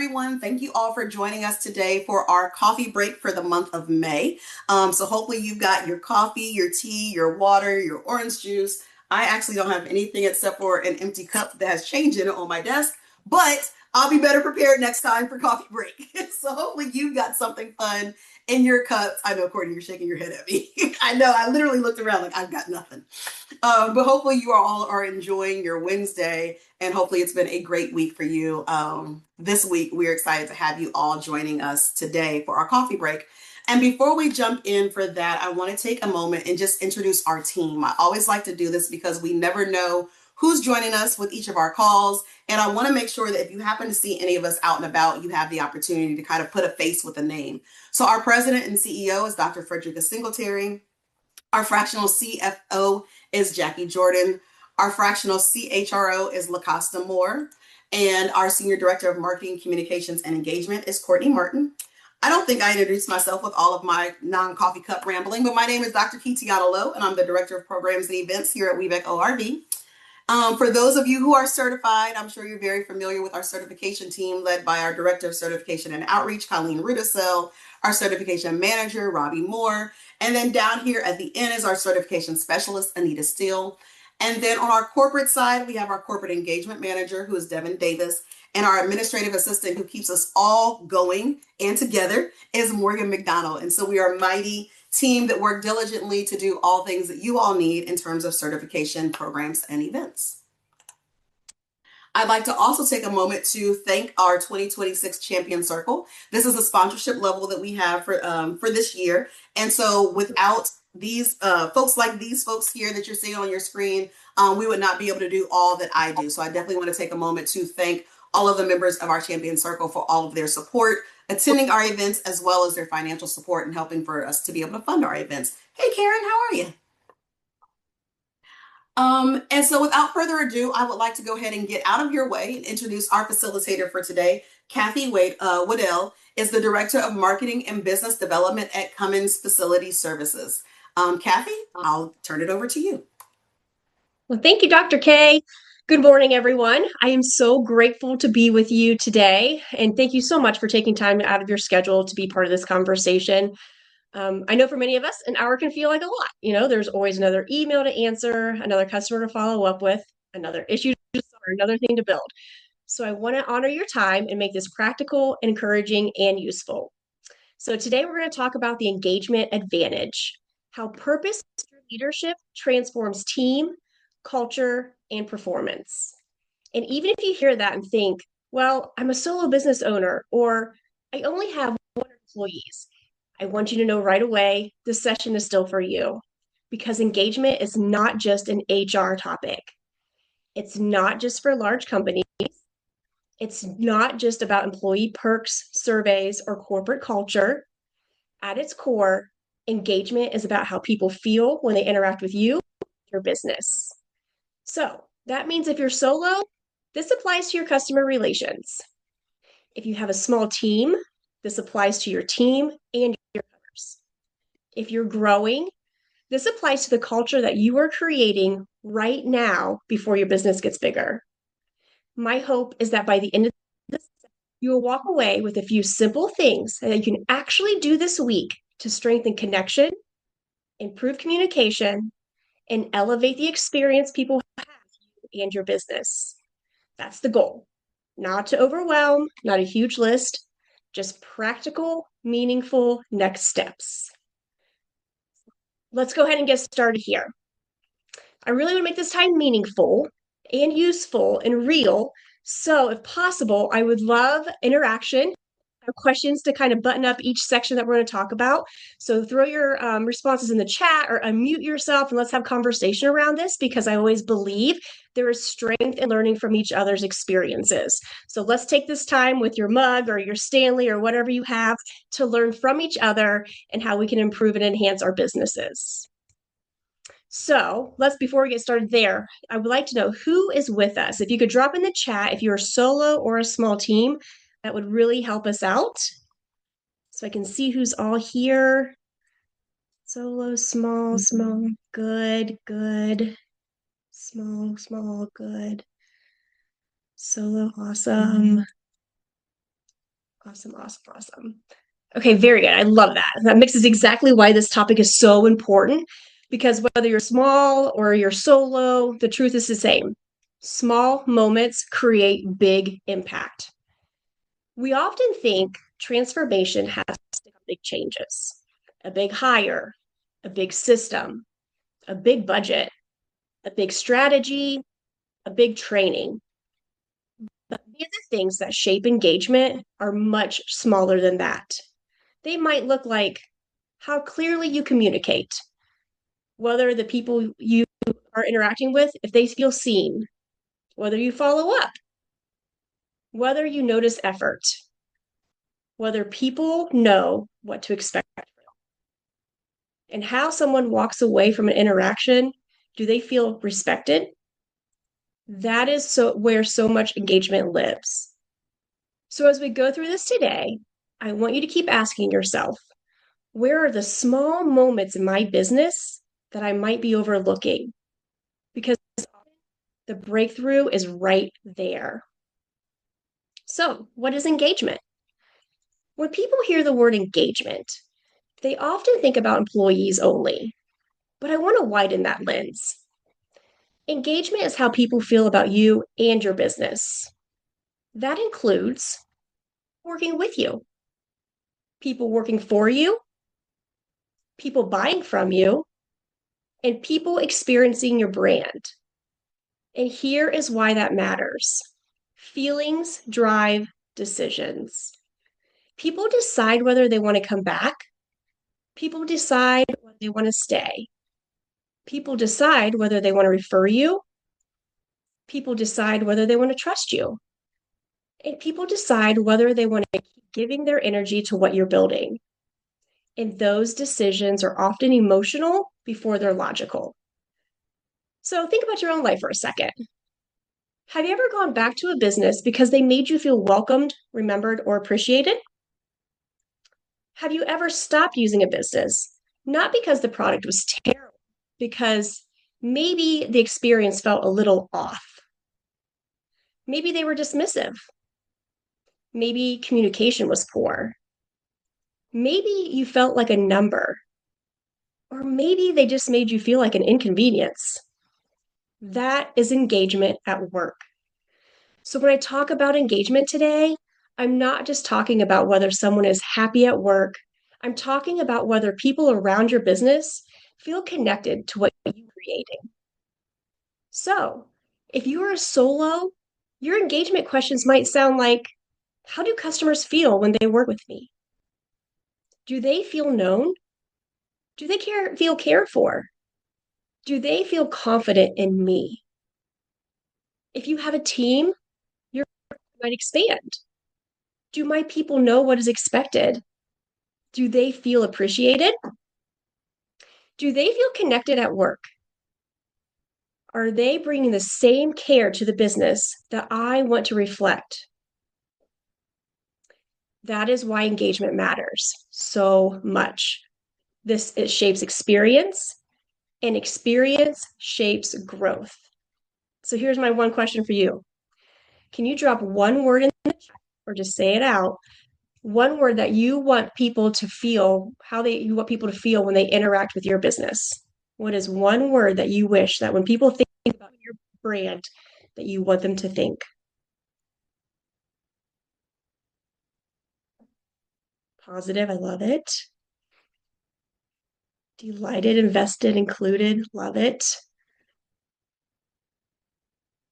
everyone. Thank you all for joining us today for our coffee break for the month of May. So hopefully you've got your coffee, your tea, your water, your orange juice. I actually don't have anything except for an empty cup that has change in it on my desk, but I'll be better prepared next time for coffee break. So hopefully you've got something fun in your cups. I know, Courtney, you're shaking your head at me. I know, I literally looked around like I've got nothing. But hopefully you all are enjoying your Wednesday, and hopefully it's been a great week for you. This week, we're excited to have you all joining us today for our coffee break. And before we jump in for that, I want to take a moment and just introduce our team. I always like to do this because we never know who's joining us with each of our calls. And I want to make sure that if you happen to see any of us out and about, you have the opportunity to kind of put a face with a name. So our president and CEO is Dr. Frederica Singletary. Our fractional CFO is Jackie Jordan. Our fractional CHRO is LaCosta Moore. And our Senior Director of Marketing, Communications, and Engagement is Courtney Martin. I don't think I introduced myself with all of my non-coffee cup rambling, but my name is Dr. Kitiana Lowe, and I'm the Director of Programs and Events here at WEBEC ORV. For those of you who are certified, I'm sure you're very familiar with our certification team led by our Director of Certification and Outreach, Colleen Rudisell, our Certification Manager, Robbie Moore, and then down here at the end is our Certification Specialist, Anita Steele. And then on our corporate side, we have our Corporate Engagement Manager, who is Devin Davis, and our Administrative Assistant, who keeps us all going and together, is Morgan McDonald. And so we are a mighty team that work diligently to do all things that you all need in terms of certification programs and events. I'd like to also take a moment to thank our 2026 Champion Circle. This is a sponsorship level that we have for this year. And so without these folks like these folks here that you're seeing on your screen, we would not be able to do all that I do. So I definitely want to take a moment to thank all of the members of our Champion Circle for all of their support, attending our events, as well as their financial support and helping for us to be able to fund our events. Hey, Karen, how are you? And so without further ado, I would like to go ahead and get out of your way and introduce our facilitator for today. Kathy Waddell is the Director of Marketing and Business Development at Cummins Facility Services. Kathy, I'll turn it over to you. Well, thank you, Dr. K. Good morning, everyone. I am so grateful to be with you today, and thank you so much for taking time out of your schedule to be part of this conversation. I know for many of us, an hour can feel like a lot. There's always another email to answer, another customer to follow up with, another issue to solve, or another thing to build. So I want to honor your time and make this practical, encouraging, and useful. So today we're going to talk about the engagement advantage, how purpose leadership transforms team, culture, and performance. And even if you hear that and think, well, I'm a solo business owner, or I only have one employees, I want you to know right away, this session is still for you, because engagement is not just an HR topic. It's not just for large companies. It's not just about employee perks, surveys, or corporate culture. At its core, engagement is about how people feel when they interact with you, your business. So that means if you're solo, this applies to your customer relations. If you have a small team, this applies to your team and your customers. If you're growing, this applies to the culture that you are creating right now before your business gets bigger. My hope is that by the end of this, you will walk away with a few simple things that you can actually do this week to strengthen connection, improve communication, and elevate the experience people have and your business. That's the goal. Not to overwhelm, not a huge list, just practical, meaningful next steps. Let's go ahead and get started here. I really want to make this time meaningful and useful and real. So if possible, I would love interaction, questions to kind of button up each section that we're going to talk about. So throw your responses in the chat or unmute yourself and let's have conversation around this, because I always believe there is strength in learning from each other's experiences. So let's take this time with your mug or your Stanley or whatever you have to learn from each other and how we can improve and enhance our businesses. So before we get started there, I would like to know who is with us. If you could drop in the chat, if you're solo or a small team, that would really help us out. So I can see who's all here. Solo, small, good, small, good. Solo, awesome. Awesome, awesome, awesome. Okay, very good. I love that. That mixes exactly why this topic is so important because whether you're small or you're solo, the truth is the same. Small moments create big impact. We often think transformation has big changes, a big hire, a big system, a big budget, a big strategy, a big training. But the other things that shape engagement are much smaller than that. They might look like how clearly you communicate, whether the people you are interacting with, if they feel seen, whether you follow up, whether you notice effort, whether people know what to expect, and how someone walks away from an interaction. Do they feel respected? That is where so much engagement lives. So as we go through this today, I want you to keep asking yourself, where are the small moments in my business that I might be overlooking? Because the breakthrough is right there. So, what is engagement? When people hear the word engagement, they often think about employees only, but I want to widen that lens. Engagement is how people feel about you and your business. That includes working with you, people working for you, people buying from you, and people experiencing your brand. And here is why that matters. Feelings drive decisions. People decide whether they want to come back. People decide whether they want to stay. People decide whether they want to refer you. People decide whether they want to trust you. And people decide whether they want to keep giving their energy to what you're building. And those decisions are often emotional before they're logical. So think about your own life for a second. Have you ever gone back to a business because they made you feel welcomed, remembered, or appreciated? Have you ever stopped using a business? Not because the product was terrible, because maybe the experience felt a little off. Maybe they were dismissive. Maybe communication was poor. Maybe you felt like a number. Or maybe they just made you feel like an inconvenience. That is engagement at work. So when I talk about engagement today, I'm not just talking about whether someone is happy at work. I'm talking about whether people around your business feel connected to what you're creating. So if you are a solo, your engagement questions might sound like, how do customers feel when they work with me? Do they feel known? Do they feel cared for? Do they feel confident in me? If you have a team, your might expand. Do my people know what is expected? Do they feel appreciated? Do they feel connected at work? Are they bringing the same care to the business that I want to reflect? That is why engagement matters so much. It shapes experience, and experience shapes growth. So here's my one question for you. Can you drop one word in the chat or just say it out? One word that you want people to feel, you want people to feel when they interact with your business. What is one word that you wish that when people think about your brand, that you want them to think? Positive, I love it. Delighted, invested, included, love it.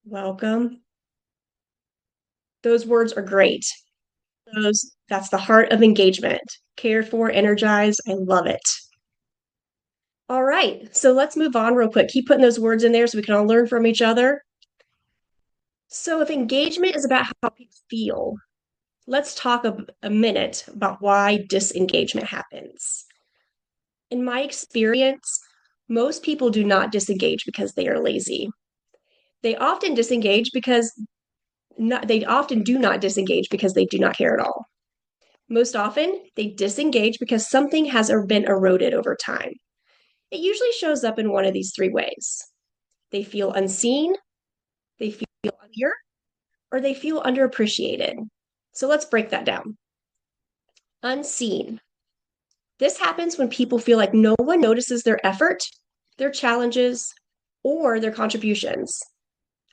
Welcome. Those words are great. That's the heart of engagement. Cared for, energized, I love it. All right, so let's move on real quick. Keep putting those words in there so we can all learn from each other. So if engagement is about how people feel, let's talk a minute about why disengagement happens. In my experience, most people do not disengage because they are lazy. They often disengage because they often do not disengage because they do not care at all. Most often, they disengage because something has been eroded over time. It usually shows up in one of these three ways. They feel unseen, they feel unclear, or they feel underappreciated. So let's break that down. Unseen. This happens when people feel like no one notices their effort, their challenges, or their contributions.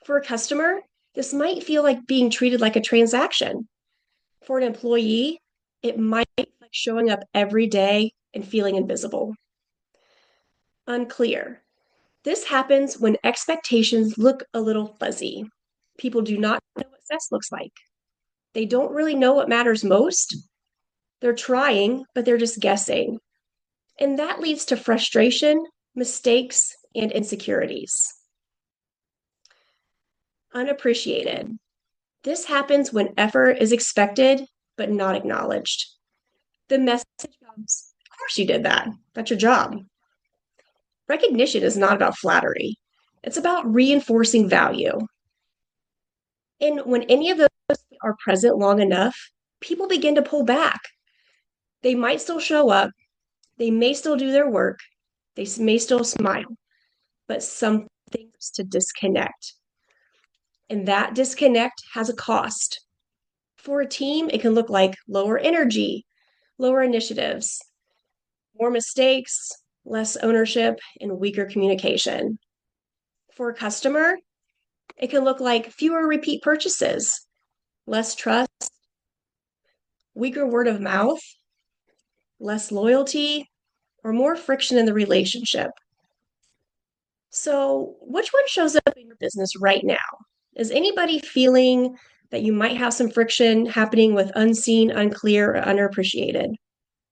For a customer, this might feel like being treated like a transaction. For an employee, it might be like showing up every day and feeling invisible. Unclear. This happens when expectations look a little fuzzy. People do not know what success looks like. They don't really know what matters most. They're trying, but they're just guessing. And that leads to frustration, mistakes, and insecurities. Unappreciated. This happens when effort is expected but not acknowledged. The message comes, of course you did that. That's your job. Recognition is not about flattery, it's about reinforcing value. And when any of those are present long enough, people begin to pull back. They might still show up, they may still do their work, they may still smile, but something starts to disconnect. And that disconnect has a cost. For a team, it can look like lower energy, lower initiatives, more mistakes, less ownership, and weaker communication. For a customer, it can look like fewer repeat purchases, less trust, weaker word of mouth, less loyalty, or more friction in the relationship. So, which one shows up in your business right now? Is anybody feeling that you might have some friction happening with unseen, unclear, or underappreciated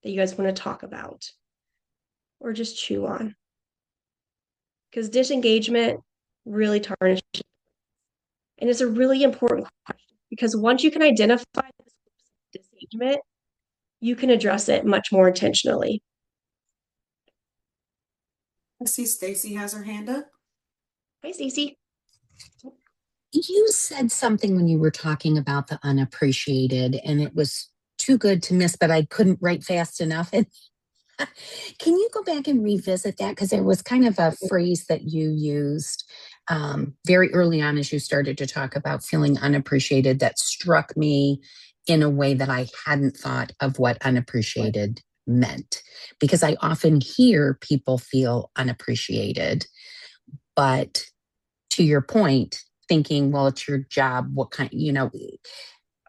that you guys want to talk about or just chew on? Because disengagement really tarnishes. And it's a really important question because once you can identify disengagement, you can address it much more intentionally. I see Stacy has her hand up. Hi, Stacey. You said something when you were talking about the unappreciated, and it was too good to miss, but I couldn't write fast enough. And can you go back and revisit that? Because there was kind of a phrase that you used very early on as you started to talk about feeling unappreciated that struck me in a way that I hadn't thought of what unappreciated meant. Because I often hear people feel unappreciated, but to your point, thinking, well, it's your job. What kind,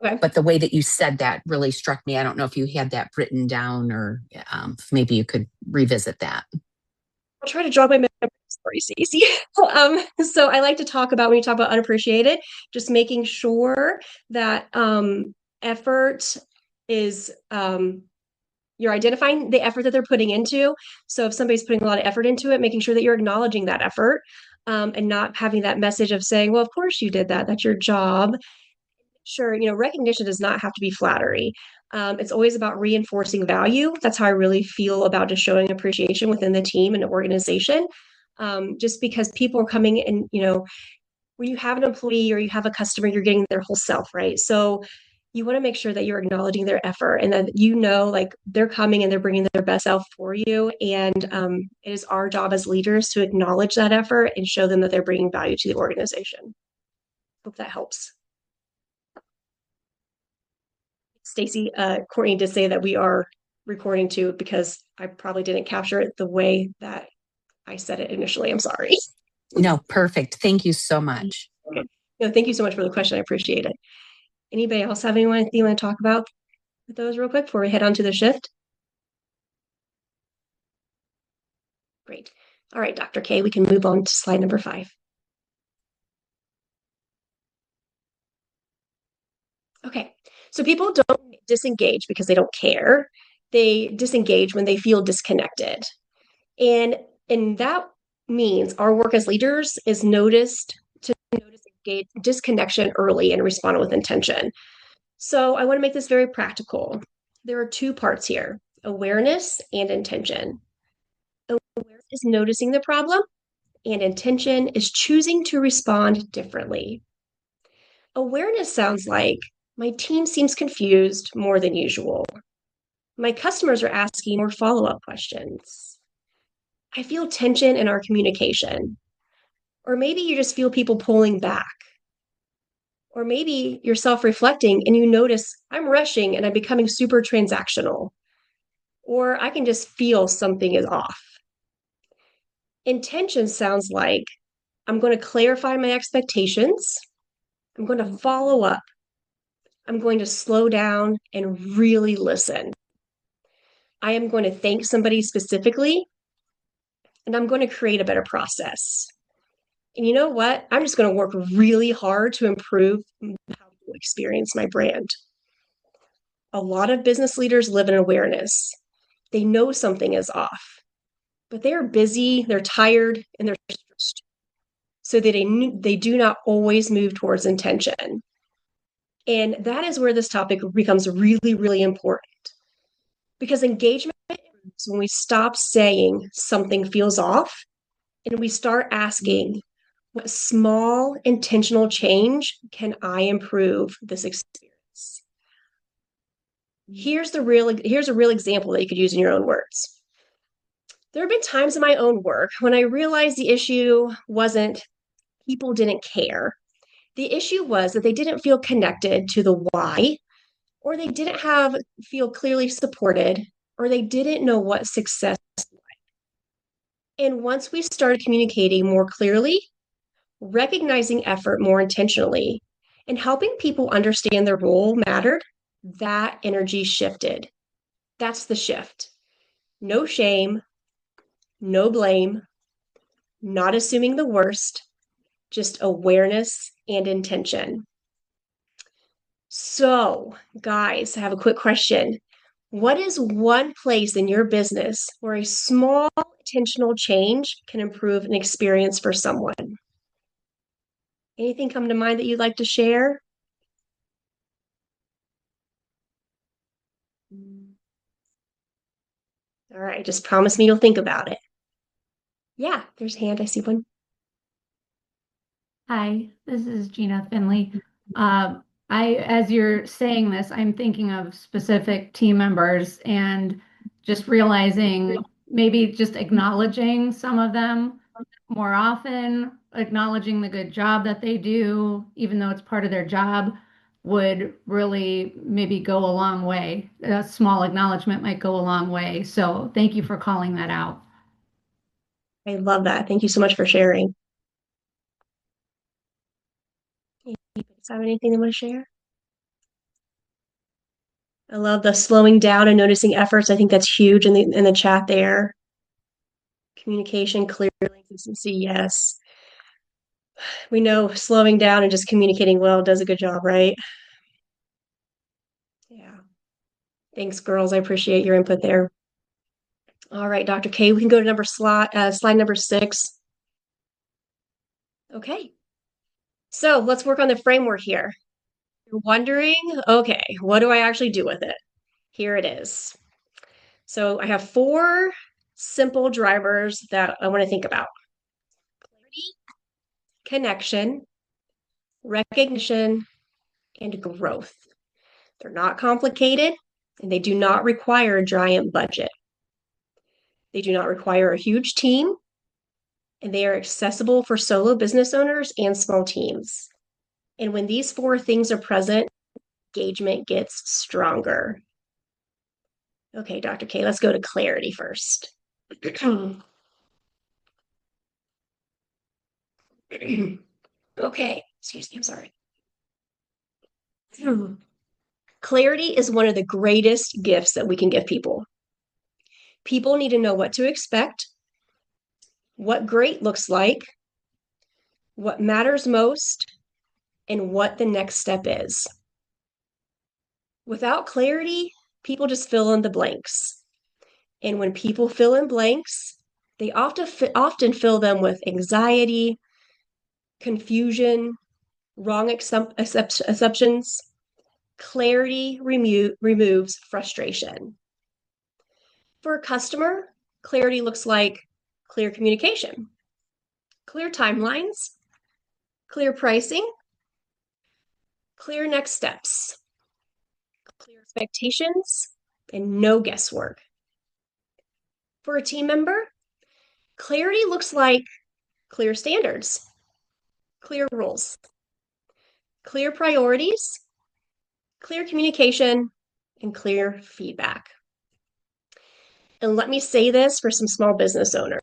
Okay. but the way that you said that really struck me. I don't know if you had that written down or maybe you could revisit that. I'll try to jog my memory. Sorry, Stacey. So I like to talk about when you talk about unappreciated, just making sure that effort is you're identifying the effort that they're putting into. So if somebody's putting a lot of effort into it, making sure that you're acknowledging that effort and not having that message of saying, well, of course you did that. That's your job. Sure, recognition does not have to be flattery. It's always about reinforcing value. That's how I really feel about just showing appreciation within the team and the organization. Just because people are coming and, when you have an employee or you have a customer, you're getting their whole self, right? So you want to make sure that you're acknowledging their effort and that like they're coming and they're bringing their best self for you. And it is our job as leaders to acknowledge that effort and show them that they're bringing value to the organization. Hope that helps. Stacy, Courtney did say that we are recording too because I probably didn't capture it the way that I said it initially. I'm sorry. No, perfect. Thank you so much. Okay. No, thank you so much for the question. I appreciate it. Anybody else have anything you want to talk about with those real quick before we head on to the shift? Great. All right, Dr. K, we can move on to slide number 5. Okay, so people don't disengage because they don't care. They disengage when they feel disconnected. And that means our work as leaders is to notice disconnection early and respond with intention. So I want to make this very practical. There are 2 parts here, awareness and intention. Awareness is noticing the problem, and intention is choosing to respond differently. Awareness sounds like my team seems confused more than usual. My customers are asking more follow-up questions. I feel tension in our communication. Or maybe you just feel people pulling back. Or maybe you're self-reflecting and you notice I'm rushing and I'm becoming super transactional. Or I can just feel something is off. Intention sounds like I'm going to clarify my expectations. I'm going to follow up. I'm going to slow down and really listen. I am going to thank somebody specifically, and I'm going to create a better process. And you know what? I'm just going to work really hard to improve how people experience my brand. A lot of business leaders live in awareness. They know something is off, but they're busy, they're tired, and they're stressed. So that they do not always move towards intention. And that is where this topic becomes really, really important. Because engagement is when we stop saying something feels off and we start asking, what small intentional change can I improve this experience? Here's a real example that you could use in your own words. There have been times in my own work when I realized the issue wasn't people didn't care. The issue was that they didn't feel connected to the why, or they didn't feel clearly supported, or they didn't know what success was like. And once we started communicating more clearly, recognizing effort more intentionally, and helping people understand their role mattered, that energy shifted. That's the shift. No shame, no blame, not assuming the worst, just awareness and intention. So, guys, I have a quick question. What is one place in your business where a small intentional change can improve an experience for someone? Anything come to mind that you'd like to share? All right, just promise me you'll think about it. Yeah, there's a hand. I see one. Hi, this is Gina Finley. As you're saying this, I'm thinking of specific team members and just realizing maybe just acknowledging some of them more often, acknowledging the good job that they do, even though it's part of their job, would really maybe go a long way. A small acknowledgement might go a long way. So thank you for calling that out. I love that. Thank you so much for sharing. Anybody have anything they want to share? I love the slowing down and noticing efforts. I think that's huge in the chat there. Communication, clearly, consistency, yes. We know slowing down and just communicating well does a good job, right? Yeah. Thanks, girls. I appreciate your input there. All right, Dr. K, we can go to slide number 6. Okay. So let's work on the framework here. You're wondering, okay, what do I actually do with it? Here it is. So I have 4 simple drivers that I want to think about. Clarity, connection, recognition, and growth. They're not complicated, and they do not require a giant budget. They do not require a huge team, and they are accessible for solo business owners and small teams. And when these 4 things are present, engagement gets stronger. Okay, Dr. K, let's go to clarity first. Okay, excuse me, I'm sorry. Clarity is one of the greatest gifts that we can give people. People need to know what to expect, what great looks like, what matters most, and what the next step is. Without clarity, people just fill in the blanks. And when people fill in blanks, they often fill them with anxiety, confusion, wrong assumptions. Clarity removes frustration. For a customer, clarity looks like clear communication, clear timelines, clear pricing, clear next steps, clear expectations, and no guesswork. For a team member, clarity looks like clear standards, clear rules, clear priorities, clear communication, and clear feedback. And let me say this for some small business owners.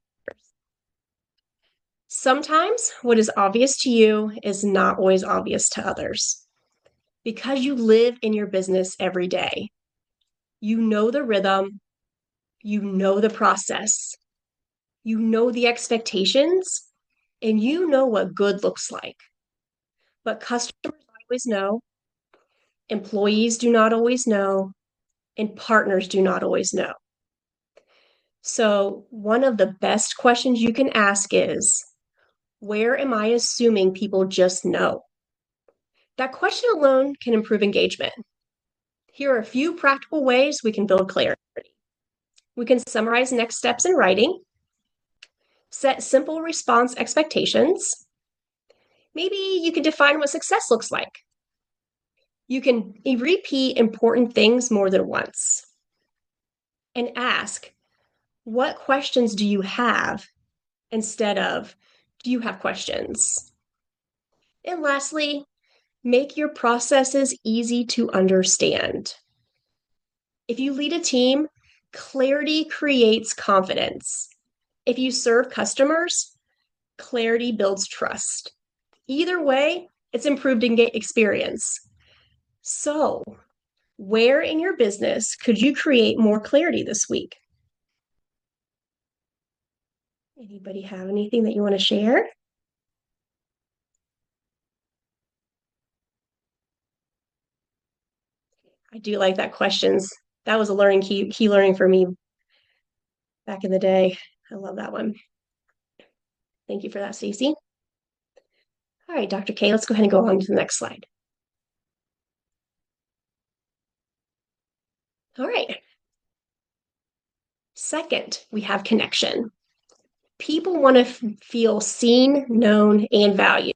Sometimes what is obvious to you is not always obvious to others. Because you live in your business every day, you know the rhythm, you know the process, you know the expectations, and you know what good looks like. But customers don't always know, employees do not always know, and partners do not always know. So, one of the best questions you can ask is, where am I assuming people just know? That question alone can improve engagement. Here are a few practical ways we can build clarity. We can summarize next steps in writing, set simple response expectations. Maybe you can define what success looks like. You can repeat important things more than once. And ask, what questions do you have instead of, do you have questions? And lastly, make your processes easy to understand. If you lead a team, clarity creates confidence. If you serve customers, clarity builds trust. Either way, it's improved experience. So, where in your business could you create more clarity this week? Anybody have anything that you want to share? I do like that questions. That was a learning key learning for me back in the day. I love that one. Thank you for that, Stacey. All right, Dr. K, let's go ahead and go on to the next slide. All right. Second, we have connection. People want to feel seen, known, and valued.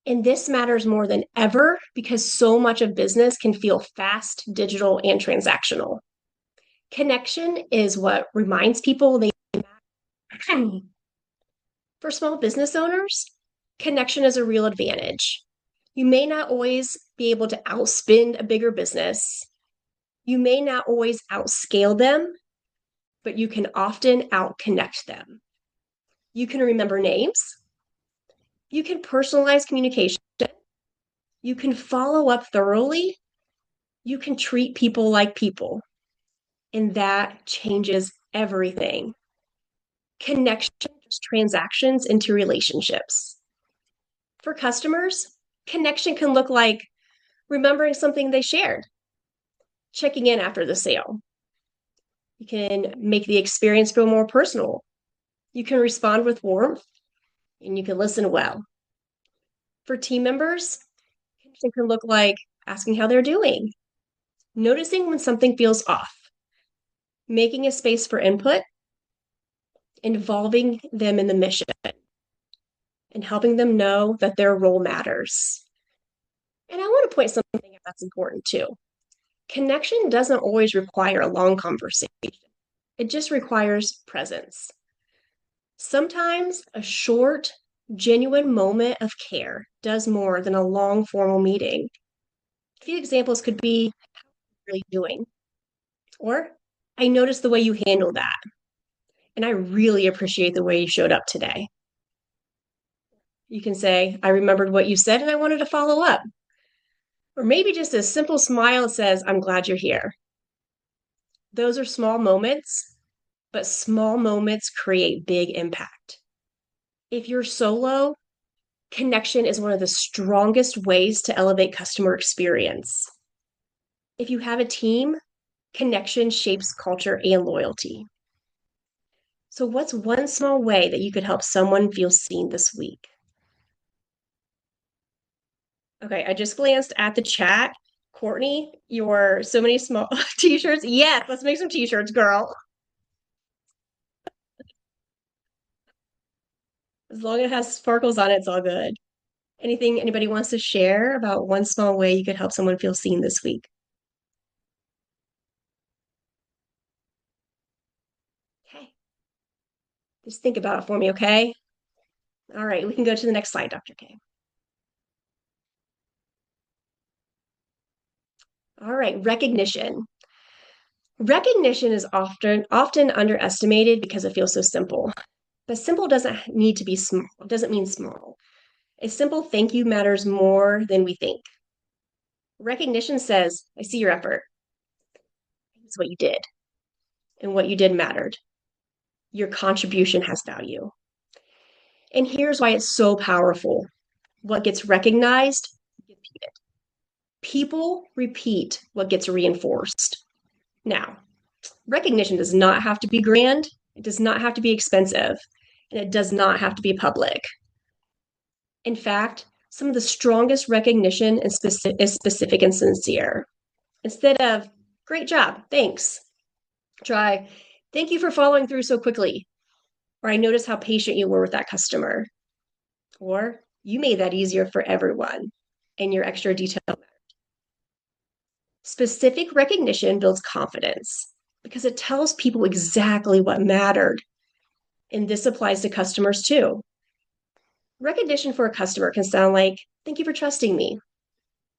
And this matters more than ever because so much of business can feel fast, digital, and transactional. Connection is what reminds people they matter. For small business owners, connection is a real advantage. You may not always be able to outspend a bigger business. You may not always outscale them, but you can often outconnect them. You can remember names. You can personalize communication. You can follow up thoroughly. You can treat people like people. And that changes everything. Connection turns transactions into relationships. For customers, connection can look like remembering something they shared, checking in after the sale. You can make the experience feel more personal. You can respond with warmth, and you can listen well. For team members, connection can look like asking how they're doing, noticing when something feels off, making a space for input, involving them in the mission, and helping them know that their role matters. And I want to point something out that's important too. Connection doesn't always require a long conversation. It just requires presence. Sometimes a short, genuine moment of care does more than a long formal meeting. A few examples could be, how are you really doing? Or, I noticed the way you handled that. And I really appreciate the way you showed up today. You can say, I remembered what you said and I wanted to follow up. Or maybe just a simple smile that says, I'm glad you're here. Those are small moments, but small moments create big impact. If you're solo, connection is one of the strongest ways to elevate customer experience. If you have a team, connection shapes culture and loyalty. So, what's one small way that you could help someone feel seen this week? Okay, I just glanced at the chat. Courtney, your so many small t-shirts. Yes, let's make some t-shirts, girl. As long as it has sparkles on it, it's all good. Anything anybody wants to share about one small way you could help someone feel seen this week? Okay. Just think about it for me, okay? All right, we can go to the next slide, Dr. K. All right, recognition. Recognition is often underestimated because it feels so simple. But simple doesn't need to be small, doesn't mean small. A simple thank you matters more than we think. Recognition says, I see your effort. It's what you did. And what you did mattered. Your contribution has value. And here's why it's so powerful. What gets recognized, repeated. People repeat what gets reinforced. Now, recognition does not have to be grand, it does not have to be expensive, and it does not have to be public. In fact, some of the strongest recognition is specific and sincere. Instead of, great job, thanks, try, thank you for following through so quickly. Or I noticed how patient you were with that customer. Or you made that easier for everyone and your extra detail. Specific recognition builds confidence because it tells people exactly what mattered. And this applies to customers too. Recognition for a customer can sound like, thank you for trusting me.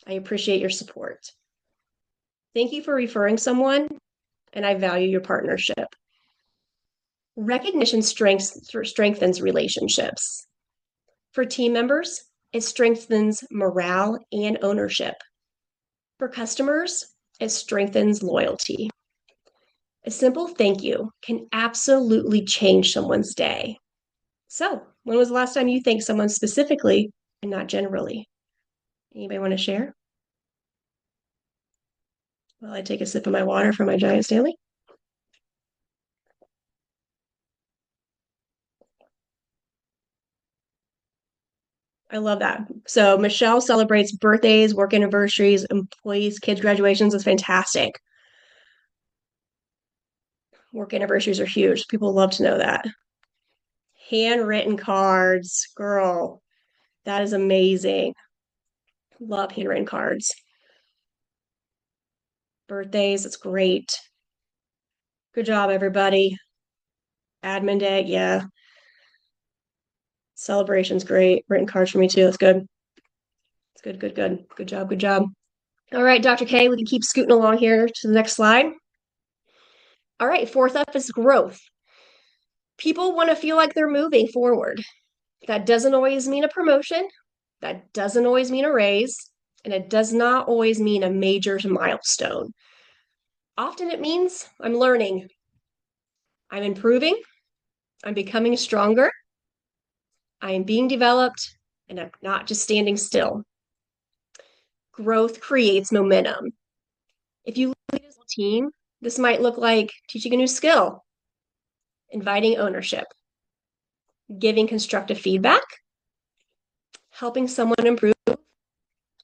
I appreciate your support. Thank you for referring someone, and I value your partnership. Recognition strengthens relationships. For team members, it strengthens morale and ownership. For customers, it strengthens loyalty. A simple thank you can absolutely change someone's day. So, when was the last time you thanked someone specifically and not generally? Anybody want to share? While I take a sip of my water from my giant Stanley. I love that. So Michelle celebrates birthdays, work anniversaries, employees, kids' graduations. Is fantastic. Work anniversaries are huge. People love to know that. Handwritten cards, girl, that is amazing. Love handwritten cards. Birthdays, it's great. Good job, everybody. Admin day, yeah. Celebration's great. Written cards for me too. That's good. It's good, good, good. Good job, good job. All right, Dr. K, we can keep scooting along here to the next slide. All right, fourth up is growth. People want to feel like they're moving forward. That doesn't always mean a promotion. That doesn't always mean a raise. And it does not always mean a major milestone. Often it means I'm learning. I'm improving. I'm becoming stronger. I am being developed, and I'm not just standing still. Growth creates momentum. If you lead as a team, this might look like teaching a new skill, inviting ownership, giving constructive feedback, helping someone improve,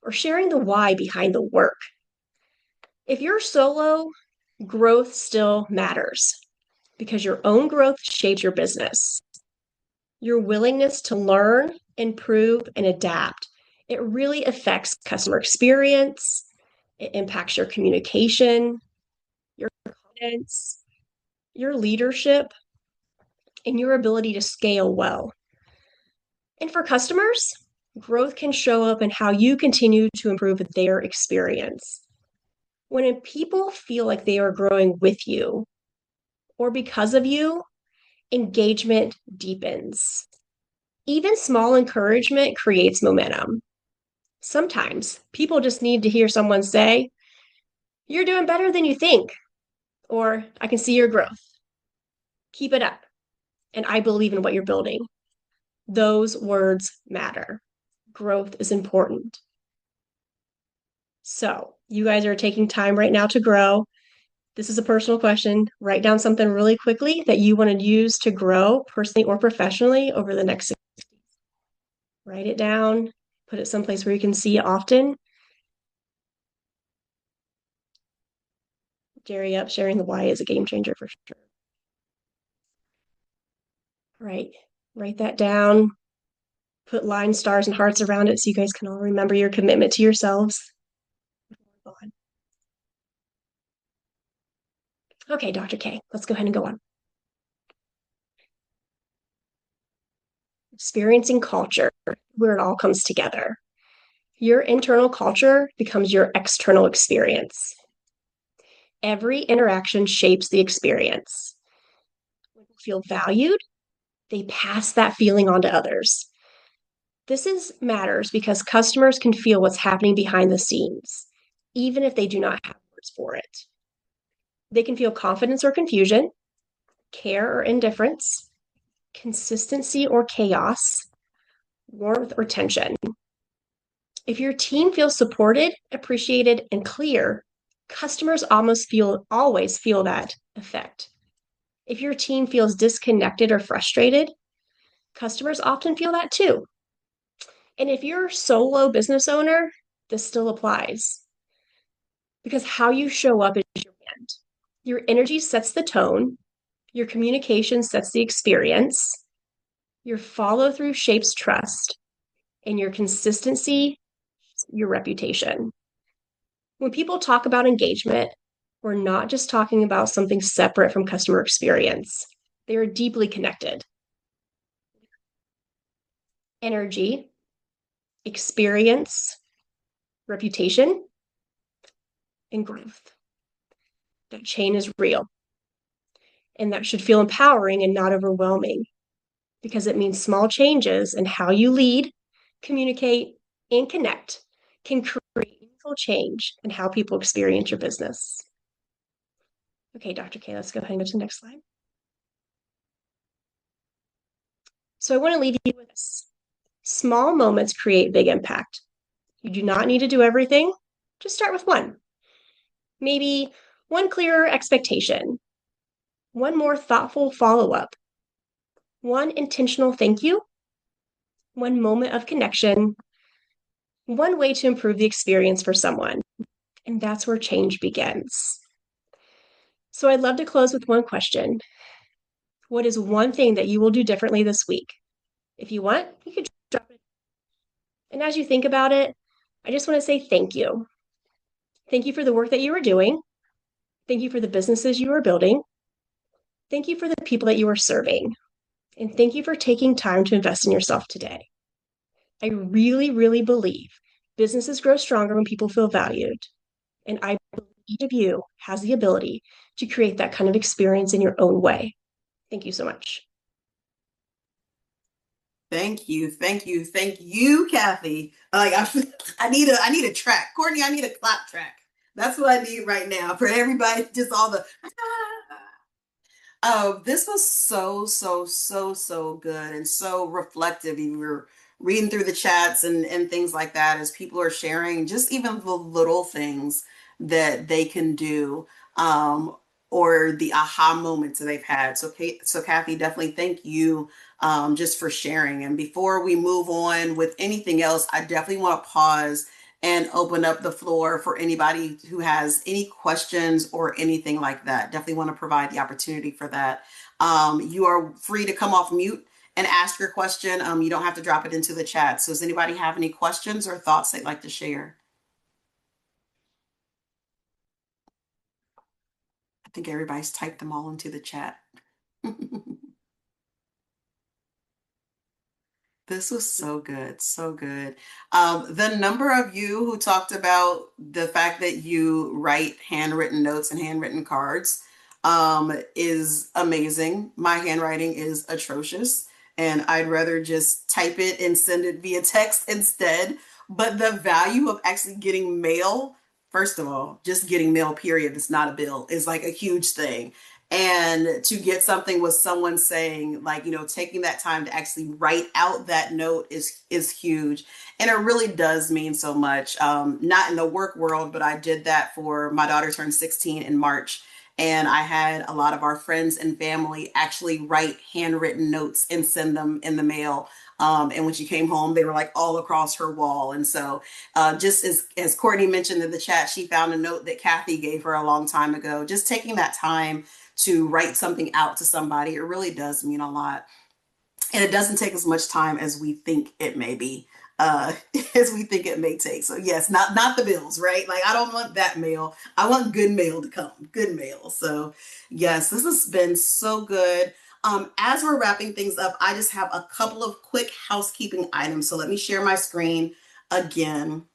or sharing the why behind the work. If you're solo, growth still matters because your own growth shapes your business. Your willingness to learn, improve, and adapt, it really affects customer experience. It impacts your communication, your confidence, your leadership, and your ability to scale well. And for customers, growth can show up in how you continue to improve their experience. When people feel like they are growing with you or because of you, engagement deepens. Even small encouragement creates momentum. Sometimes people just need to hear someone say, you're doing better than you think, or I can see your growth. Keep it up. And I believe in what you're building. Those words matter. Growth is important. So, you guys are taking time right now to grow. This is a personal question. Write down something really quickly that you want to use to grow personally or professionally over the next 6 days. Write it down, put it someplace where you can see it often. Jerry up, sharing the why is a game changer for sure. Right. Write that down. Put lines, stars, and hearts around it so you guys can all remember your commitment to yourselves. Okay, Dr. K, let's go ahead and go on. Experiencing culture, where it all comes together. Your internal culture becomes your external experience. Every interaction shapes the experience. When people feel valued, they pass that feeling on to others. Matters because customers can feel what's happening behind the scenes, even if they do not have words for it. They can feel confidence or confusion, care or indifference, consistency or chaos, warmth or tension. If your team feels supported, appreciated, and clear, customers always feel that effect. If your team feels disconnected or frustrated, customers often feel that too. And if you're a solo business owner, this still applies because how you show up is your brand. Your energy sets the tone, your communication sets the experience, your follow through shapes trust, and your consistency, your reputation. When people talk about engagement, we're not just talking about something separate from customer experience. They are deeply connected. Energy, experience, reputation, and growth. That chain is real. And that should feel empowering and not overwhelming because it means small changes in how you lead, communicate, and connect can create meaningful change in how people experience your business. Okay, Dr. K, let's go ahead and go to the next slide. So I want to leave you with this. Small moments create big impact. You do not need to do everything. Just start with one. Maybe one clearer expectation, one more thoughtful follow-up, one intentional thank you, one moment of connection, one way to improve the experience for someone. And that's where change begins. So I'd love to close with one question. What is one thing that you will do differently this week? If you want, you could drop it. And as you think about it, I just want to say thank you. Thank you for the work that you are doing. Thank you for the businesses you are building. Thank you for the people that you are serving. And thank you for taking time to invest in yourself today. I really, really believe businesses grow stronger when people feel valued. And I believe each of you has the ability to create that kind of experience in your own way. Thank you so much. Thank you, Kathy. Like I need a track, Courtney. I need a clap track. That's what I need right now for everybody. Just all the. Oh, this was so good and so reflective. You were reading through the chats and things like that as people are sharing just even the little things that they can do, um, or the aha moments that they've had. So Kathy, definitely thank you just for sharing. And before we move on with anything else, I definitely want to pause and open up the floor for anybody who has any questions or anything like that. Definitely want to provide the opportunity for that. You are free to come off mute and ask your question. You don't have to drop it into the chat. So does anybody have any questions or thoughts they'd like to share? I think everybody's typed them all into the chat. This was so good, so good. The number of you who talked about the fact that you write handwritten notes and handwritten cards is amazing. My handwriting is atrocious, and I'd rather just type it and send it via text instead. But the value of actually getting mail, first of all, just getting mail, period, it's not a bill, is like a huge thing. And to get something with someone saying, like, taking that time to actually write out that note is huge. And it really does mean so much. Not in the work world, but I did that for my daughter turned 16 in March. And I had a lot of our friends and family actually write handwritten notes and send them in the mail. And when she came home, they were like all across her wall. And so just as Courtney mentioned in the chat, she found a note that Kathy gave her a long time ago. Just taking that time to write something out to somebody, it really does mean a lot. And it doesn't take as much time as we think it may be, as we think it may take. So yes, not the bills, right? Like I don't want that mail. I want good mail to come, good mail. So yes, this has been so good. As we're wrapping things up, I just have a couple of quick housekeeping items. So let me share my screen again.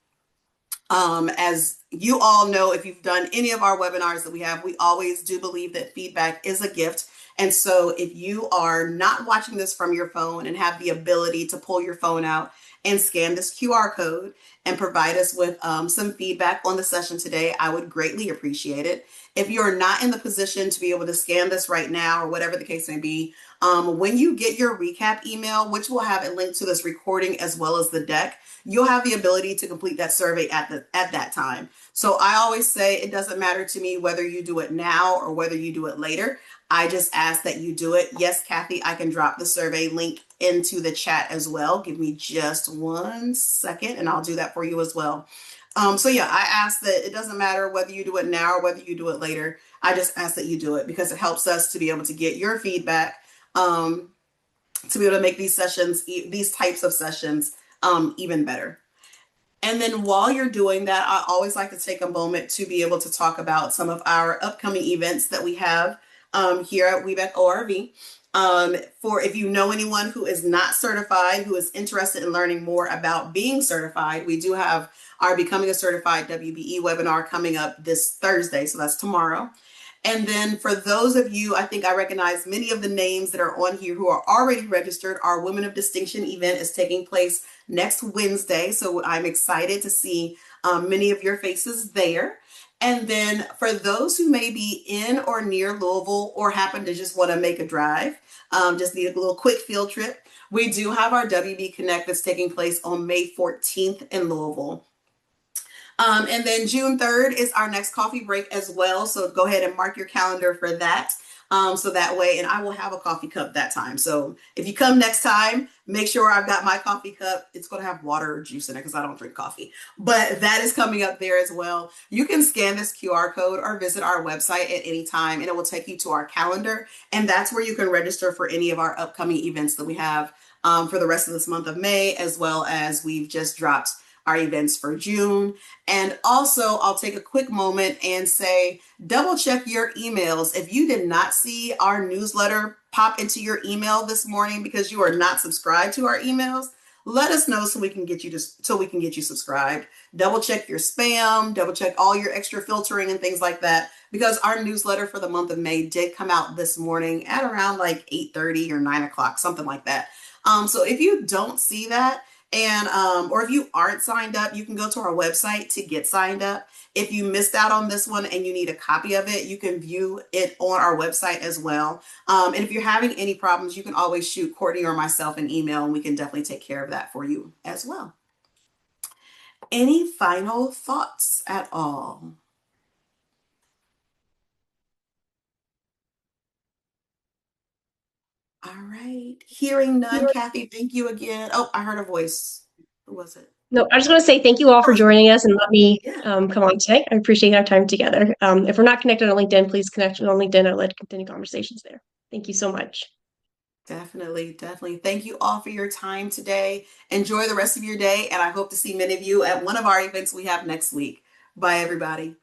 As you all know, if you've done any of our webinars that we have, we always do believe that feedback is a gift. And so if you are not watching this from your phone and have the ability to pull your phone out and scan this QR code and provide us with some feedback on the session today, I would greatly appreciate it. If you're not in the position to be able to scan this right now, or whatever the case may be, when you get your recap email, which will have a link to this recording as well as the deck, you'll have the ability to complete that survey at that time. So I always say it doesn't matter to me whether you do it now or whether you do it later. I just ask that you do it. Yes, Kathy, I can drop the survey link into the chat as well. Give me just 1 second and I'll do that for you as well. So yeah, I ask that it doesn't matter whether you do it now or whether you do it later. I just ask that you do it because it helps us to be able to get your feedback, to be able to make these sessions, these types of sessions, even better. And then while you're doing that, I always like to take a moment to be able to talk about some of our upcoming events that we have here at WeBank ORV. For if you know anyone who is not certified, who is interested in learning more about being certified, we do have our Becoming a Certified WBE webinar coming up this Thursday. So that's tomorrow. And then for those of you, I think I recognize many of the names that are on here who are already registered. Our Women of Distinction event is taking place next Wednesday. So I'm excited to see many of your faces there. And then for those who may be in or near Louisville or happen to just want to make a drive, just need a little quick field trip, we do have our WB Connect that's taking place on May 14th in Louisville. And then June 3rd is our next coffee break as well. So go ahead and mark your calendar for that. So that way, and I will have a coffee cup that time. So if you come next time, make sure I've got my coffee cup. It's going to have water or juice in it because I don't drink coffee, but that is coming up there as well. You can scan this QR code or visit our website at any time and it will take you to our calendar. And that's where you can register for any of our upcoming events that we have for the rest of this month of May, as well as we've just dropped our events for June. And also, I'll take a quick moment and say, double check your emails. If you did not see our newsletter pop into your email this morning because you are not subscribed to our emails, let us know so we can get you subscribed. Double check your spam, double check all your extra filtering and things like that, because our newsletter for the month of May did come out this morning at around like 8:30 or 9 o'clock, something like that. So if you don't see that, and or if you aren't signed up, you can go to our website to get signed up. If you missed out on this one and you need a copy of it, you can view it on our website as well. And if you're having any problems, you can always shoot Courtney or myself an email and we can definitely take care of that for you as well. Any final thoughts at all? All right. Hearing none, Kathy, thank you again. Oh, I heard a voice. Who was it? No, I just want to say thank you all for joining us and let me Yeah. come on today. I appreciate our time together. If we're not connected on LinkedIn, please connect on LinkedIn. I'd like to continue conversations there. Thank you so much. Definitely, definitely. Thank you all for your time today. Enjoy the rest of your day, and I hope to see many of you at one of our events we have next week. Bye, everybody.